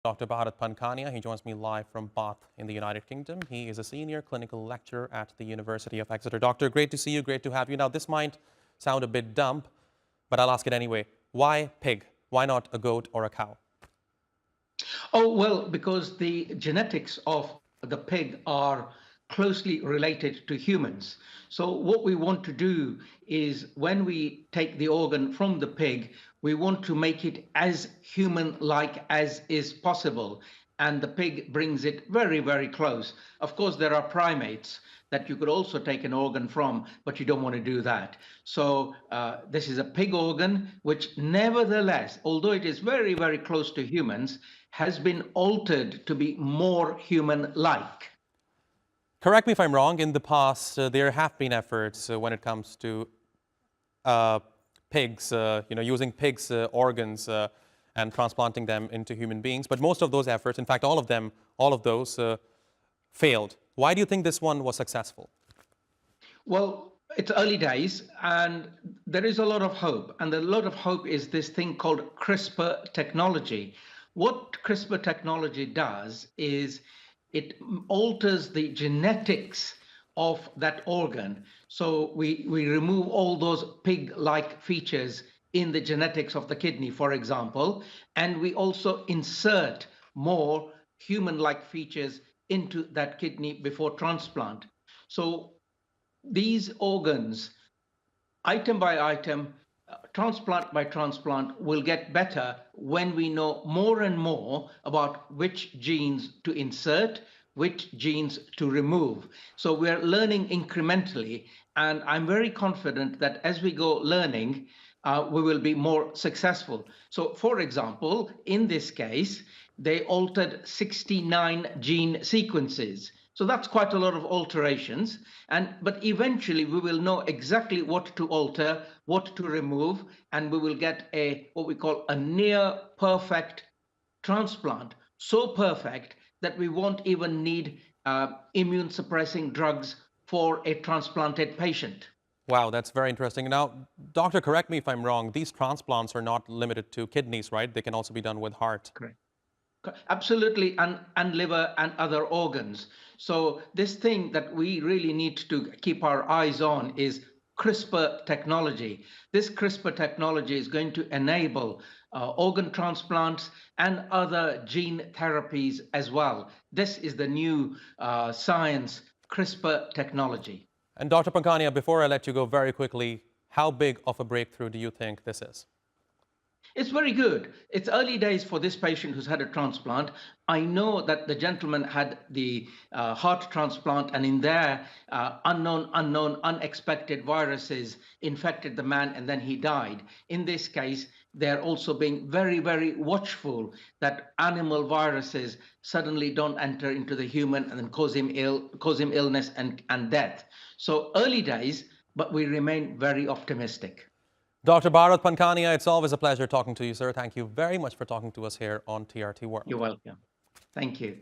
Dr. Bharat Pankhania. He joins me live from Bath in the United Kingdom. He is a senior clinical lecturer at the University of Exeter. Doctor, great to see you, great to have you. Now, this might sound a bit dumb, but I'll ask it anyway. Why pig? Why not a goat or a cow? Oh, well, because the genetics of the pig are closely related to humans. So what we want to do is when we take the organ from the pig, we want to make it as human-like as is possible. And the pig brings it very, very close. Of course, there are primates that you could also take an organ from, but you don't want to do that. So this is a pig organ, which nevertheless, although it is very, very close to humans, has been altered to be more human-like. Correct me if I'm wrong. In the past, there have been efforts when it comes to pigs, using pigs' organs and transplanting them into human beings. But most of those efforts, in fact, all of those failed. Why do you think this one was successful? Well, it's early days and there is a lot of hope. And a lot of hope is this thing called CRISPR technology. What CRISPR technology does is it alters the genetics of that organ. So we remove all those pig-like features in the genetics of the kidney, for example, and we also insert more human-like features into that kidney before transplant. So these organs, item by item, transplant by transplant, will get better when we know more and more about which genes to insert, which genes to remove. So we're learning incrementally, and I'm very confident that as we go learning, we will be more successful. So, for example, in this case, they altered 69 gene sequences. So that's quite a lot of alterations. But eventually we will know exactly what to alter, what to remove, and we will get what we call a near perfect transplant, so perfect that we won't even need immune suppressing drugs for a transplanted patient. Wow, that's very interesting. Now, doctor, correct me if I'm wrong. These transplants are not limited to kidneys, right? They can also be done with heart. Correct. Absolutely, and liver and other organs. So this thing that we really need to keep our eyes on is CRISPR technology. This CRISPR technology is going to enable organ transplants and other gene therapies as well. This is the new science, CRISPR technology. And Dr. Pankhania, before I let you go very quickly, how big of a breakthrough do you think this is? It's very good. It's early days for this patient who's had a transplant. I know that the gentleman had the heart transplant, and in there, unknown, unexpected viruses infected the man, and then he died. In this case, they're also being very, very watchful that animal viruses suddenly don't enter into the human and then cause him illness and death. So early days, but we remain very optimistic. Dr. Bharat Pankhania, it's always a pleasure talking to you, sir. Thank you very much for talking to us here on TRT World. You're welcome. Thank you.